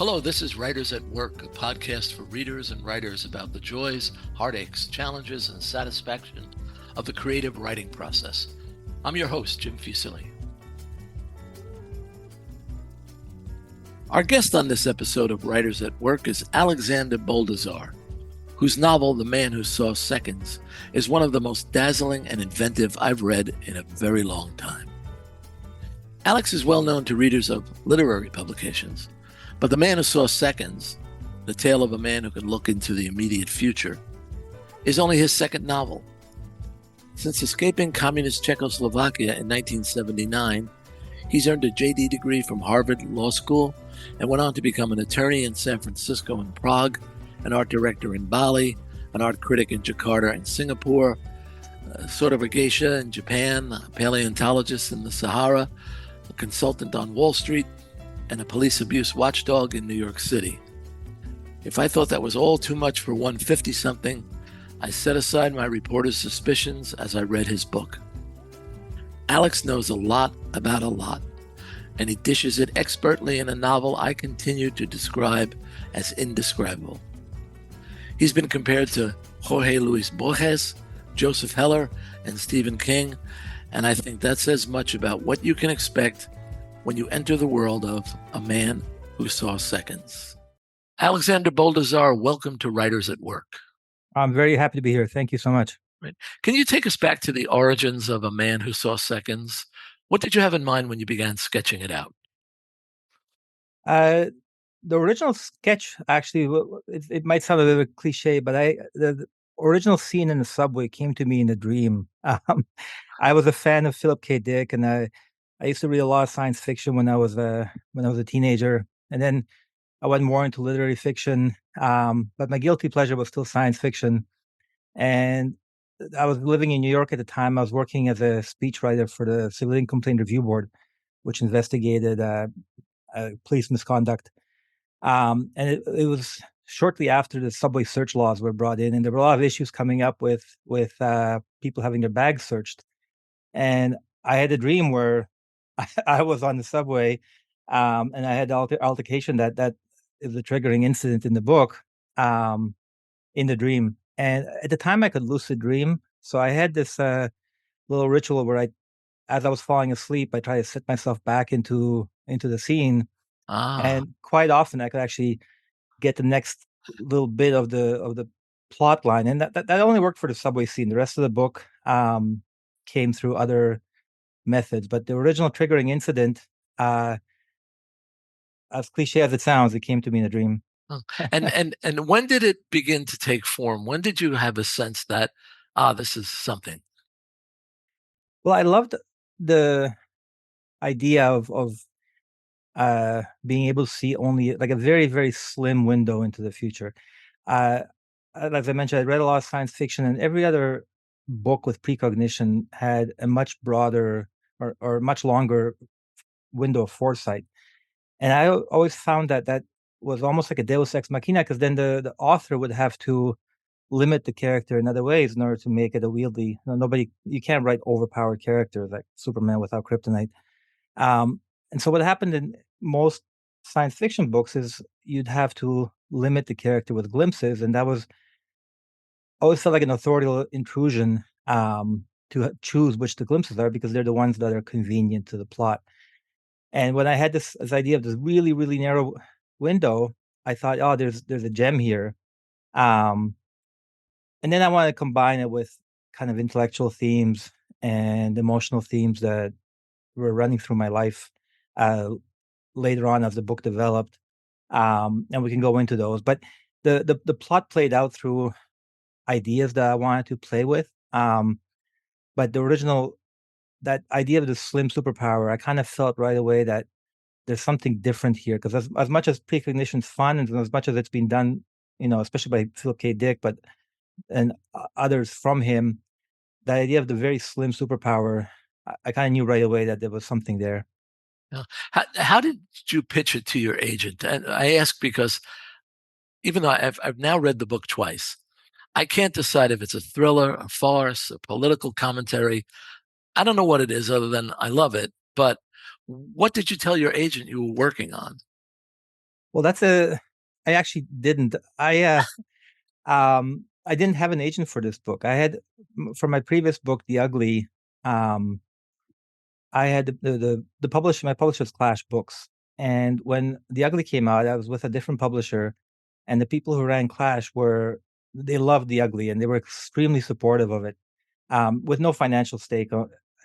Hello, this is Writers at Work, a podcast for readers and writers about the joys, heartaches, challenges, and satisfaction of the creative writing process. I'm your host, Jim Fusilli. Our guest on this episode of Writers at Work is Alexander Boldizar, whose novel, The Man Who Saw Seconds, is one of the most dazzling and inventive I've read in a very long time. Alex is well known to readers of literary publications, but The Man Who Saw Seconds, the tale of a man who can look into the immediate future, is only his second novel. Since escaping communist Czechoslovakia in 1979, he's earned a JD degree from Harvard Law School and went on to become an attorney in San Francisco and Prague, an art director in Bali, an art critic in Jakarta and Singapore, sort of a geisha in Japan, a paleontologist in the Sahara, a consultant on Wall Street, and a police abuse watchdog in New York City. If I thought that was all too much for one 50-something, I set aside my reporter's suspicions as I read his book. Alex knows a lot about a lot, and he dishes it expertly in a novel I continue to describe as indescribable. He's been compared to Jorge Luis Borges, Joseph Heller, and Stephen King, and I think that says much about what you can expect when you enter the world of A Man Who Saw Seconds. Alexander Boldizar, welcome to Writers at Work. I'm very happy to be here. Thank you so much. Right. Can you take us back to the origins of A Man Who Saw Seconds? What did you have in mind when you began sketching it out? The original sketch, actually, it might sound a little bit cliche, but the original scene in the subway came to me in a dream. I was a fan of Philip K. Dick, and I used to read a lot of science fiction when I was a teenager, and then I went more into literary fiction. But my guilty pleasure was still science fiction, and I was living in New York at the time. I was working as a speechwriter for the Civilian Complaint Review Board, which investigated police misconduct. And it was shortly after the subway search laws were brought in, and there were a lot of issues coming up with people having their bags searched. And I had a dream where I was on the subway, and I had the altercation that is the triggering incident in the book, in the dream. And at the time, I could lucid dream, so I had this little ritual where as I was falling asleep, I try to set myself back into the scene, and quite often I could actually get the next little bit of the plot line, and that only worked for the subway scene. The rest of the book came through other methods, but the original triggering incident, as cliche as it sounds, it came to me in a dream. And when did it begin to take form? When did you have a sense that this is something? Well, I loved the idea of being able to see only like a very, very slim window into the future. Uh, as I mentioned, I read a lot of science fiction, and every other book with precognition had a much broader or much longer window of foresight. And I always found that was almost like a deus ex machina, because then the author would have to limit the character in other ways in order to make it a wieldy. You can't write overpowered characters like Superman without kryptonite. And so what happened in most science fiction books is you'd have to limit the character with glimpses, and that was always felt like an authorial intrusion, to choose which the glimpses are, because they're the ones that are convenient to the plot. And when I had this idea of this really, really narrow window, I thought, oh, there's a gem here. Um, and then I want to combine it with kind of intellectual themes and emotional themes that were running through my life uh, later on as the book developed. And we can go into those. But the plot played out through ideas that I wanted to play with. But the original, that idea of the slim superpower, I kind of felt right away that there's something different here, because as much as precognition's fun, and as much as it's been done, especially by Philip K. Dick, but and others from him, the idea of the very slim superpower, I kind of knew right away that there was something there. How did you pitch it to your agent? And I ask because even though I've now read the book twice, I can't decide if it's a thriller, a farce, a political commentary. I don't know what it is other than I love it. But what did you tell your agent you were working on? Well, I actually didn't. I didn't have an agent for this book. I had for my previous book, The Ugly. Um, I had the publisher, my publisher's Clash Books, and when The Ugly came out, I was with a different publisher, and the people who ran Clash they loved The Ugly, and they were extremely supportive of it, with no financial stake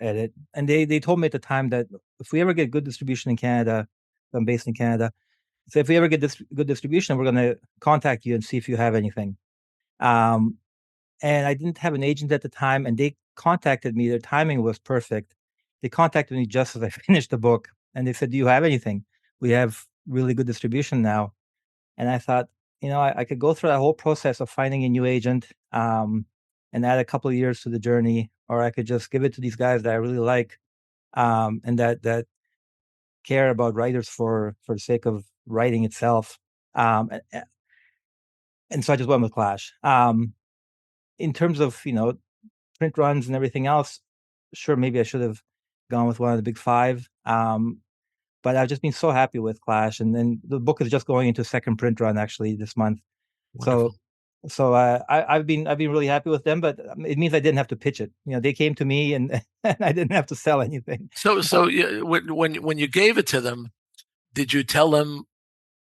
at it. And they told me at the time that if we ever get good distribution in Canada, I'm based in Canada, so if we ever get this good distribution, we're going to contact you and see if you have anything. Um, and I didn't have an agent at the time, and they contacted me. Their timing was perfect. They contacted me just as I finished the book, and they said, "Do you have anything? We have really good distribution now." And I thought, I could go through that whole process of finding a new agent, and add a couple of years to the journey, or I could just give it to these guys that I really like, and that care about writers for the sake of writing itself. And so I just went with Clash. In terms of print runs and everything else, sure, maybe I should have gone with one of the big five. But I've just been so happy with Clash, and then the book is just going into second print run actually this month. So, Wonderful. I've been really happy with them, but it means I didn't have to pitch it. They came to me, and, and I didn't have to sell anything. So when you gave it to them, did you tell them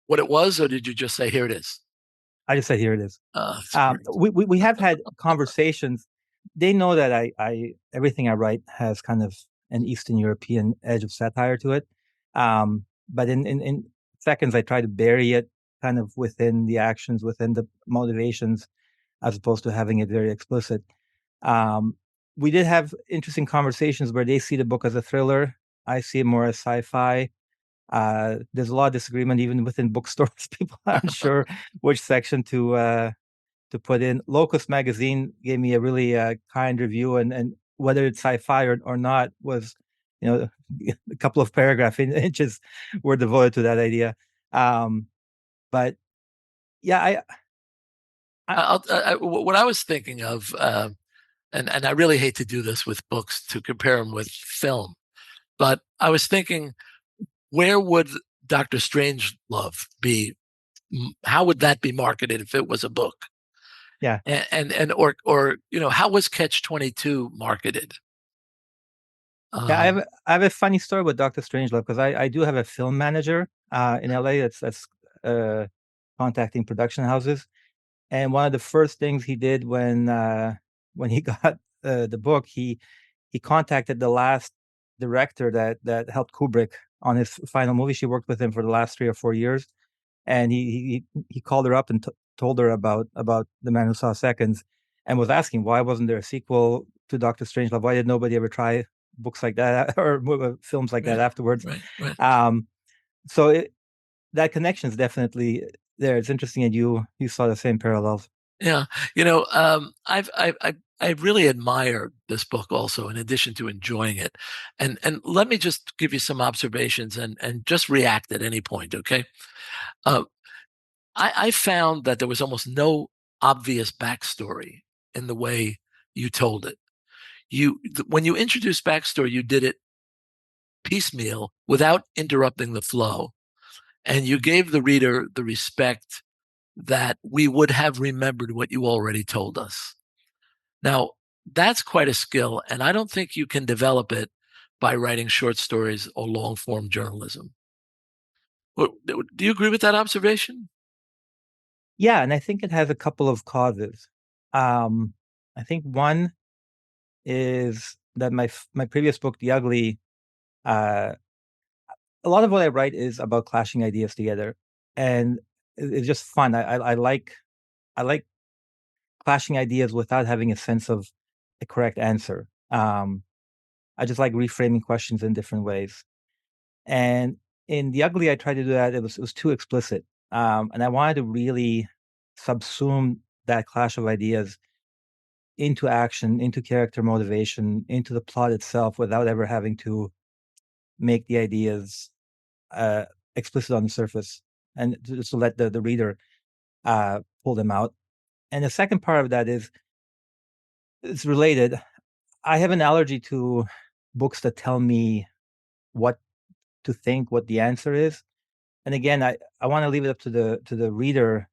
what it was, or did you just say, "Here it is"? I just said, "Here it is." It's great. We have had conversations. They know that I everything I write has kind of an Eastern European edge of satire to it. But in seconds, I try to bury it kind of within the actions, within the motivations, as opposed to having it very explicit. Um, we did have interesting conversations where they see the book as a thriller. I see it more as sci-fi. There's a lot of disagreement even within bookstores. People aren't sure which section to put in. Locust Magazine gave me a really kind review, and whether it's sci-fi or not was, you know, a couple of paragraph inches were devoted to that idea. Um, but yeah, I What I was thinking of, and I really hate to do this with books to compare them with film, but I was thinking, where would Doctor Strangelove be? How would that be marketed if it was a book? yeah. And or how was Catch 22 marketed? Yeah, Um, I have a funny story with Doctor Strangelove because I do have a film manager in LA that's uh, contacting production houses. And one of the first things he did when he got the book, he contacted the last director that helped Kubrick on his final movie. She worked with him for the last 3 or 4 years, and he called her up and told her about The Man Who Saw Seconds, and was asking why wasn't there a sequel to Doctor Strangelove? Why did nobody ever try books like that or films like that right, afterwards? right, right. Um, so that connection is definitely there. It's interesting that you saw the same parallels. Yeah, I really admire this book also, in addition to enjoying it. And let me just give you some observations and just react at any point, okay? Uh, I found that there was almost no obvious backstory in the way you told it. When you introduced backstory, you did it piecemeal without interrupting the flow, and you gave the reader the respect that we would have remembered what you already told us. Now, that's quite a skill, and I don't think you can develop it by writing short stories or long form journalism. Do you agree with that observation? Yeah, and I think it has a couple of causes. Um, I think one is that my previous book, The Ugly, uh, a lot of what I write is about clashing ideas together, and it's just fun. I like clashing ideas without having a sense of a correct answer. I just like reframing questions in different ways. And in The Ugly, I tried to do that. It was too explicit, and I wanted to really subsume that clash of ideas into action, into character motivation, into the plot itself, without ever having to make the ideas uh, explicit on the surface, and just to let the reader pull them out. And the second part of that is it's related. I have an allergy to books that tell me what to think, what the answer is. and again, I want to leave it up to the reader.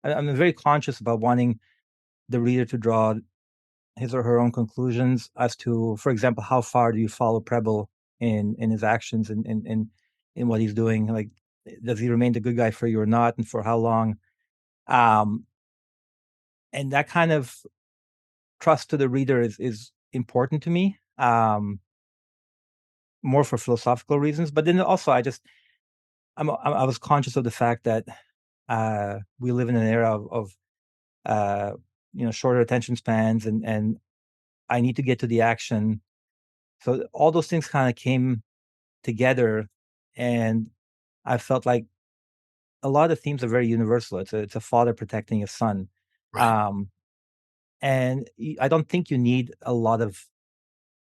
I'm very conscious about wanting the reader to draw his or her own conclusions as to, for example, how far do you follow Preble in his actions and in what he's doing? Like, does he remain the good guy for you or not, and for how long? Um, and that kind of trust to the reader is important to me, more for philosophical reasons. But then also, I was conscious of the fact that we live in an era of uh, shorter attention spans, and I need to get to the action. So all those things kind of came together, and I felt like a lot of the themes are very universal. It's a father protecting his son, Right. um, and I don't think you need a lot of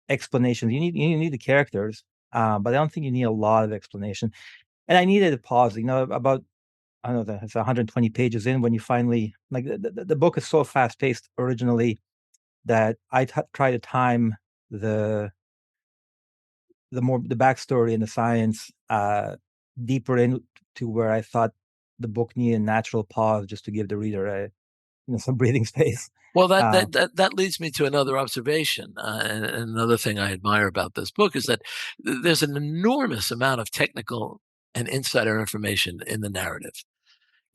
explanations. You need the characters, but I don't think you need a lot of explanation. And I needed a pause. About I don't know, it's 120 pages in when you finally like the book is so fast paced originally that try to time the the backstory and the science deeper in to where I thought the book needed a natural pause just to give the reader some breathing space. Well, Uh, that leads me to another observation, and another thing I admire about this book is that there's an enormous amount of technical and insider information in the narrative.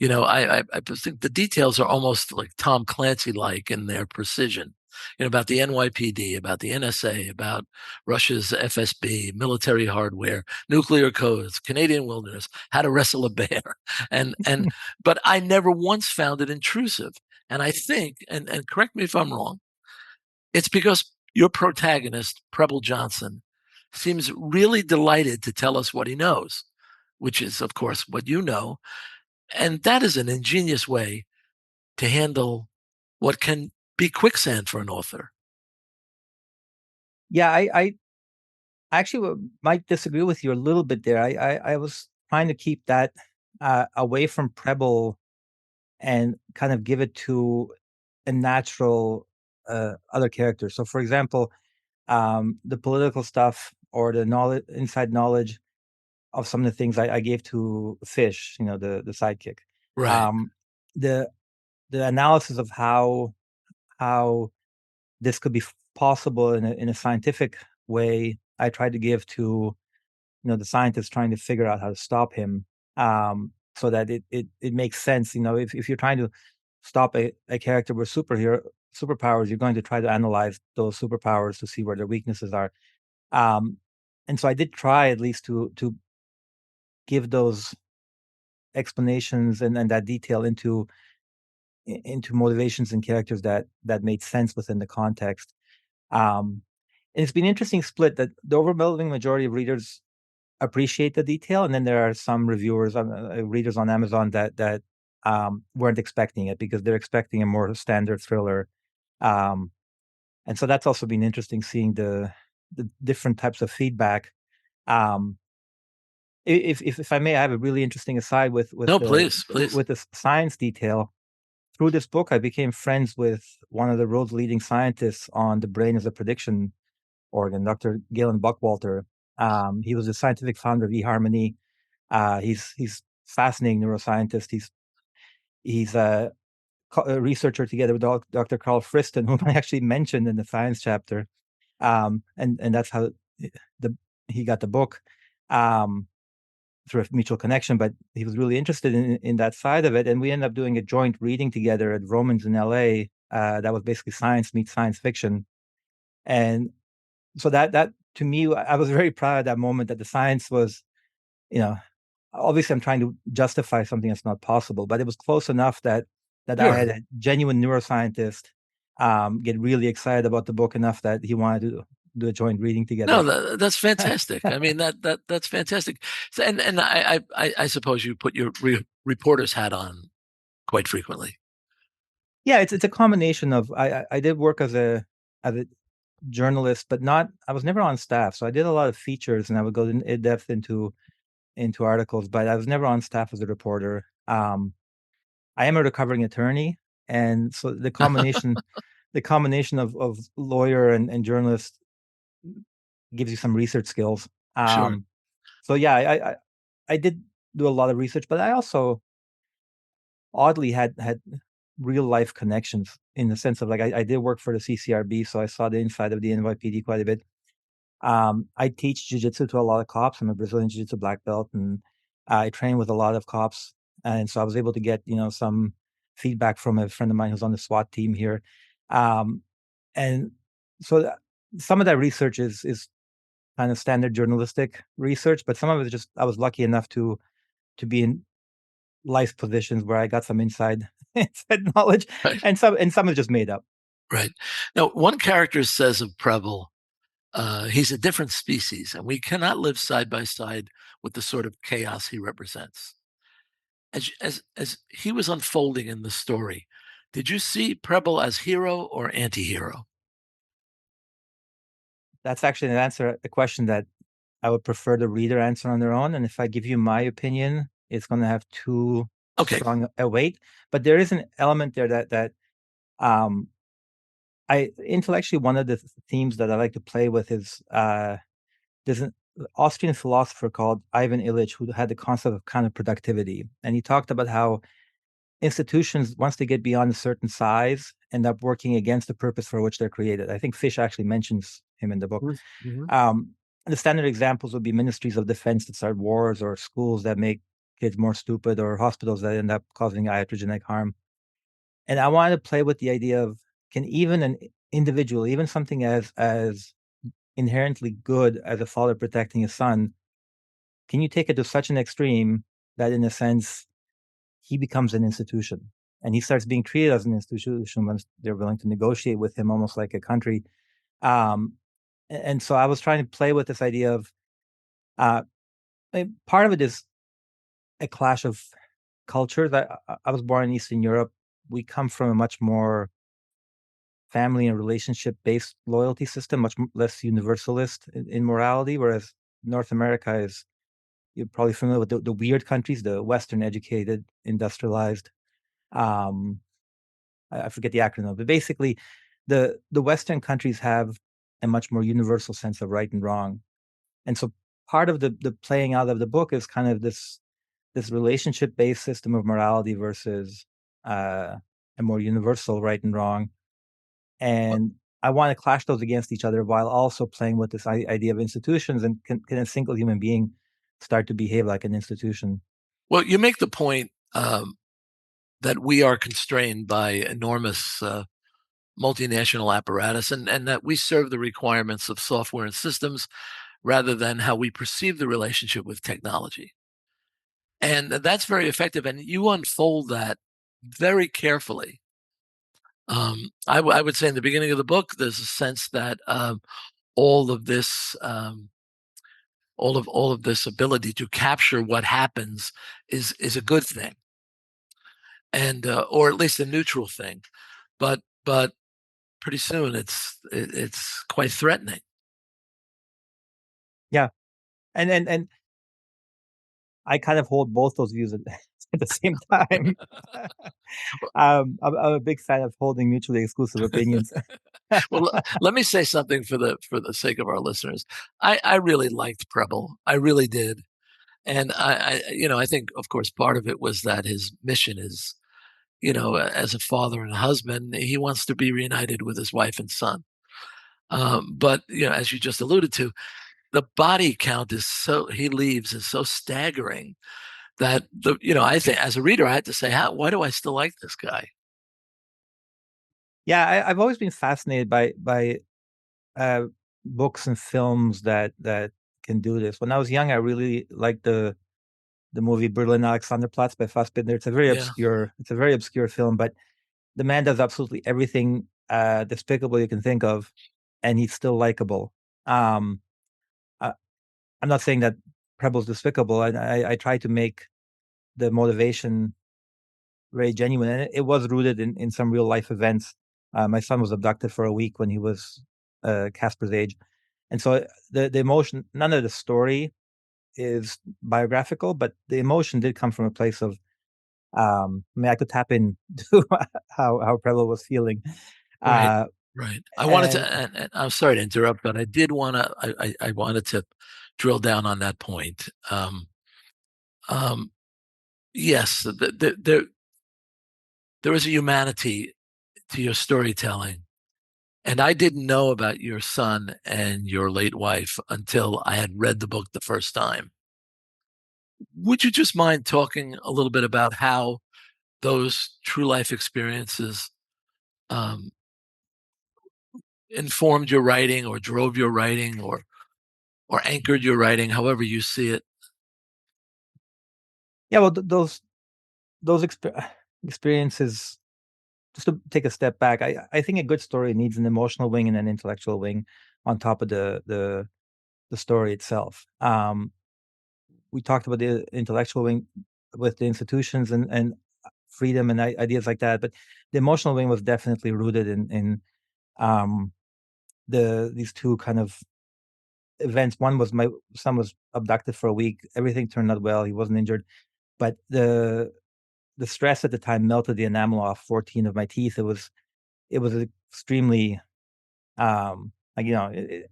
I think the details are almost like Tom Clancy-like in their precision. About the NYPD, about the NSA, about Russia's FSB, military hardware, nuclear codes, Canadian wilderness, how to wrestle a bear, and but I never once found it intrusive. And I think, and correct me if I'm wrong, it's because your protagonist, Preble Johnson, seems really delighted to tell us what he knows, which is, of course, what you know, and that is an ingenious way to handle what can be quicksand for an author. yeah, I actually might disagree with you a little bit there. I was trying to keep that away from Preble and kind of give it to a natural other character. So, for example, the political stuff or the knowledge, inside knowledge of some of the things I gave to Fish, the sidekick. Right. Um, the the analysis of how this could be possible in a scientific way, I tried to give to the scientists trying to figure out how to stop him, so that it makes sense. If you're trying to stop a character with superpowers, you're going to try to analyze those superpowers to see where their weaknesses are. Um, and so I did try at least to give those explanations and that detail into motivations and characters that made sense within the context. Um, and it's been interesting split that the overwhelming majority of readers appreciate the detail, and then there are some reviewers, readers on Amazon that weren't expecting it because they're expecting a more standard thriller. Um, and so that's also been interesting seeing the different types of feedback. Um, if I may, I have a really interesting aside No, please, please. with the science detail. Through this book, I became friends with one of the world's leading scientists on the brain as a prediction organ, Dr. Galen Buckwalter. He was the scientific founder of eHarmony. He's fascinating neuroscientist. He's a researcher together with Dr. Carl Friston, whom I actually mentioned in the science chapter. And that's how the he got the book. Um, Through a mutual connection, but he was really interested in that side of it, and we ended up doing a joint reading together at Romans in LA. That was basically science meets science fiction, and so that to me, I was very proud of that moment that the science was, you know, obviously I'm trying to justify something that's not possible, but it was close enough that I Sure. had a genuine neuroscientist get really excited about the book enough that he wanted to do a joint reading No, together. that's fantastic. I mean, that's fantastic. So, and I suppose you put your reporter's hat on quite frequently. Yeah, it's a combination of I did work as a journalist, but not I was never on staff. So I did a lot of features and I would go in depth into articles, but I was never on staff as a reporter. I am a recovering attorney, and so the combination of lawyer and journalist gives you some research skills. Sure. So yeah, I did do a lot of research, but I also oddly had real life connections in the sense of like I did work for the CCRB, so I saw the inside of the NYPD quite a bit. I teach jujitsu to a lot of cops. I'm a Brazilian jiu-jitsu black belt, and I train with a lot of cops, and so I was able to get some feedback from a friend of mine who's on the SWAT team here, um, and so some of that research is kind of standard journalistic research, but some of it is just I was lucky enough to be in life positions where I got some inside inside knowledge, Right. and some is just made up. Right. Now, one character says of Preble, he's a different species, and we cannot live side by side with the sort of chaos he represents. As he was unfolding in the story, did you see Preble as hero or anti-hero? That's actually an answer a question that I would prefer the reader answer on their own, and if I give you my opinion, it's gonna have too Okay. strong a weight, but there is an element there that, um, I intellectually, one of the themes that I like to play with is, there's an Austrian philosopher called Ivan Illich who had the concept of counterproductivity, and he talked about how institutions, once they get beyond a certain size, end up working against the purpose for which they're created. I think Fish actually mentions him in the book. Mm-hmm. Um, the standard examples would be ministries of defense that start wars, or schools that make kids more stupid, or hospitals that end up causing iatrogenic harm. And I wanted to play with the idea of, can even an individual, even something as inherently good as a father protecting his son, can you take it to such an extreme that in a sense he becomes an institution and he starts being treated as an institution when they're willing to negotiate with him almost like a country. Um, and so I was trying to play with this idea of, uh, part of it is a clash of cultures. I was born in Eastern Europe. We come from a much more family and relationship based loyalty system, much less universalist in morality, whereas North America is, you're probably familiar with the weird countries, the Western educated, industrialized. Um, I forget the acronym, but basically, the Western countries have a much more universal sense of right and wrong, and so part of the playing out of the book is kind of this relationship based system of morality versus, uh, a more universal right and wrong, and I want to clash those against each other while also playing with this idea of institutions, and can a single human being start to behave like an institution? Well, you make the point that we are constrained by enormous multinational apparatus, and that we serve the requirements of software and systems rather than how we perceive the relationship with technology. And that's very effective. And you unfold that very carefully. I would say in the beginning of the book, there's a sense that all of this, all of this ability to capture what happens is a good thing, and or at least a neutral thing. But pretty soon it's quite threatening. Yeah, and I kind of hold both those views at, at the same time. I'm a big fan of holding mutually exclusive opinions. Well, let me say something for the sake of our listeners. I really liked Preble. I really did. And I think, of course, part of it was that his mission is, as a father and a husband, he wants to be reunited with his wife and son. But as you just alluded to, the body count he leaves is so staggering that I think as a reader, I had to say, why do I still like this guy? Yeah, I've always been fascinated by uh, books and films that can do this. When I was young, I really liked the movie Berlin Alexanderplatz by Fassbinder. Yeah, It's a very obscure film, but the man does absolutely everything despicable you can think of, and he's still likable. Um, I, I'm not saying that Preble's despicable. I try to make the motivation very genuine, and it was rooted in some real life events. My son was abducted for a week when he was Casper's age, and so the emotion, none of the story is biographical, but the emotion did come from a place of, I mean, I could tap into how Preble was feeling, right, uh, right. I wanted to, and and I'm sorry to interrupt, but I did want to, I wanted to drill down on that point. Um, yes, there is a humanity to your storytelling. And I didn't know about your son and your late wife until I had read the book the first time. Would you just mind talking a little bit about how those true life experiences um, informed your writing or drove your writing or anchored your writing, however you see it? Yeah, well, those experiences. Just to take a step back, I think a good story needs an emotional wing and an intellectual wing on top of the story itself. We talked about the intellectual wing with the institutions and freedom and ideas like that, but the emotional wing was definitely rooted in um, these two kind of events. One was my son was abducted for a week. Everything turned out well. He wasn't injured, but the stress at the time melted the enamel off 14 of my teeth. It was extremely like, it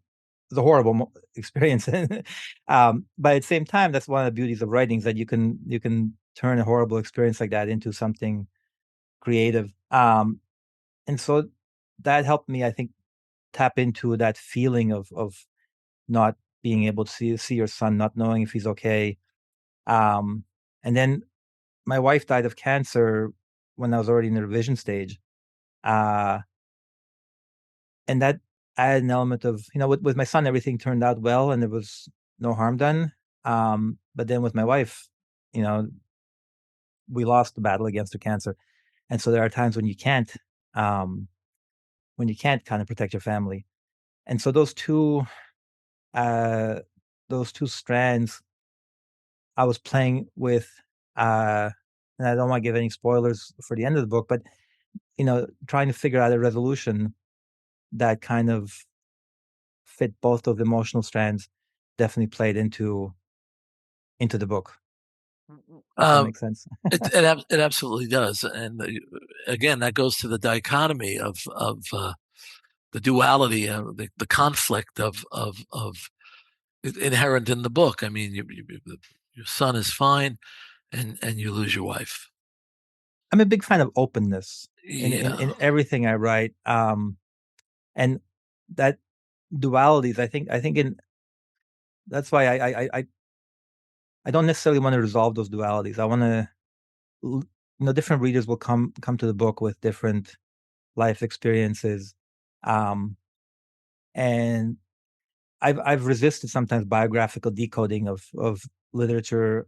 was a horrible experience. But at the same time, that's one of the beauties of writing is that you can turn a horrible experience like that into something creative. And so that helped me, I think, tap into that feeling of not being able to see your son, not knowing if he's okay. Um, and then my wife died of cancer when I was already in the revision stage. Uh, And that added an element of, with my son, everything turned out well and there was no harm done. But then with my wife, you know, we lost the battle against her cancer. And so there are times um, when you can't kind of protect your family. And so uh, those two strands I was playing with, uh, and I don't want to give any spoilers for the end of the book, but, trying to figure out a resolution that kind of fit both of the emotional strands definitely played into the book, if that Um, makes sense. it absolutely does, and again, that goes to the dichotomy of the duality, the conflict of inherent in the book. I mean, your son is fine, and you lose your wife. I'm a big fan of openness in Yeah. everything I write, and that dualities, I think in that's why I don't necessarily wanna resolve those dualities. I wanna different readers will come to the book with different life experiences, um, and I've resisted sometimes biographical decoding of literature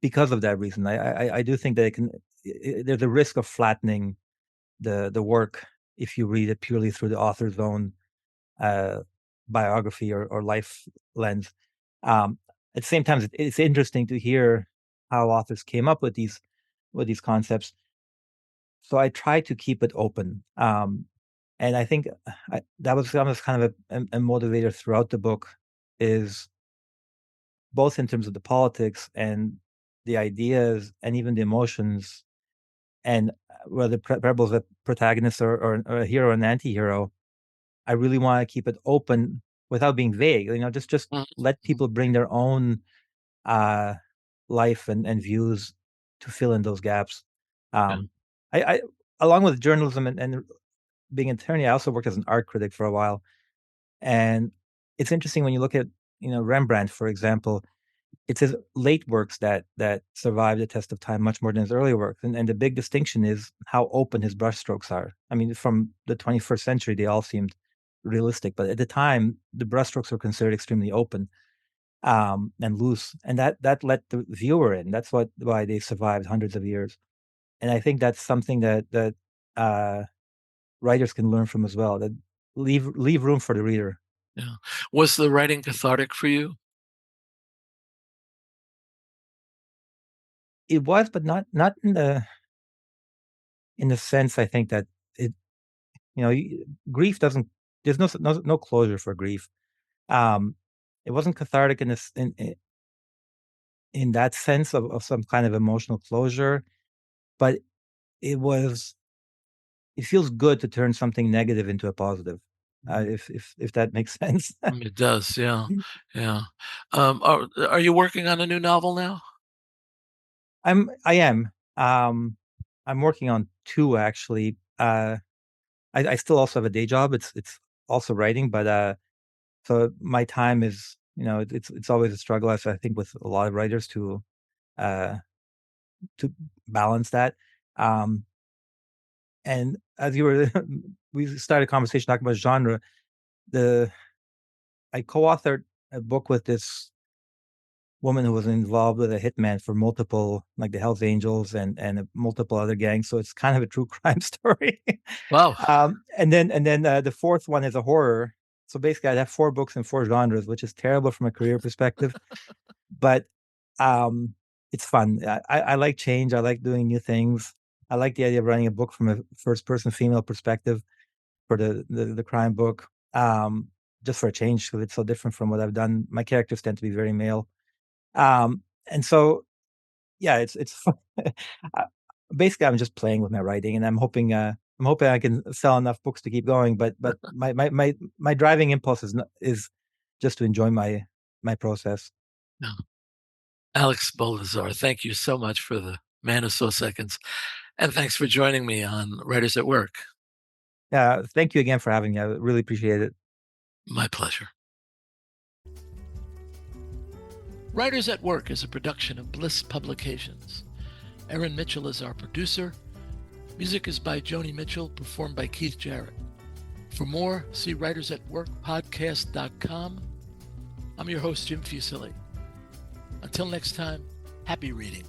because of that reason. I do think that it can there's a risk of flattening the work if you read it purely through the author's own uh, biography or life lens. Um, at the same time, it's interesting to hear how authors came up with these concepts. So I try to keep it open, and I think that was almost kind of a motivator throughout the book, is both in terms of the politics and the ideas and even the emotions and whether Rebel's a protagonist or a hero or an anti-hero, I really wanna keep it open without being vague, just let Mhm. people bring their own, uh, life and views to fill in those gaps. Yeah. Um, I along with journalism and being an attorney, I also worked as an art critic for a while, and it's interesting when you look at, Rembrandt, for example. It's his late works that survive the test of time much more than his earlier works, and the big distinction is how open his brushstrokes are. I mean, from the 21st century, they all seemed realistic, but at the time, the brushstrokes were considered extremely open, and loose, and that let the viewer in. That's why they survived hundreds of years, and I think that's something that uh, writers can learn from as well. That leave room for the reader. Yeah. Was the writing cathartic for you? It was, but not in the sense I think that it grief doesn't there's no closure for grief. Um, it wasn't cathartic in that sense of some kind of emotional closure, but it was it feels good to turn something negative into a positive, if that makes sense. It does, yeah, yeah. Are you working on a new novel now? I am. I'm working on two actually. I still also have a day job. It's also writing, but so my time is, it's always a struggle, as I think with a lot of writers uh to balance that. Um, and as you were, we started a conversation talking about genre. The I co-authored a book with this woman who was involved with a hitman for multiple, like the Hells Angels and multiple other gangs. So it's kind of a true crime story. Wow. And then the fourth one is a horror. So basically, I'd have four books in four genres, which is terrible from a career perspective. But um, it's fun. I like change. I like doing new things. I like the idea of writing a book from a first person female perspective for the crime book. Just for a change, because it's so different from what I've done. My characters tend to be very male. And so, yeah, it's fun. Uh, basically, I'm just playing with my writing, and I'm hoping I can sell enough books to keep going. But my driving impulse is just to enjoy my process. No. Alex Boldizar, thank you so much for the Man Who Saw Seconds. And thanks for joining me on Writers at Work. Yeah, thank you again for having me. I really appreciate it. My pleasure. Writers at Work is a production of Bliss Publications. Erin Mitchell is our producer. Music is by Joni Mitchell, performed by Keith Jarrett. For more, see writersatworkpodcast.com. I'm your host, Jim Fusilli. Until next time, happy reading.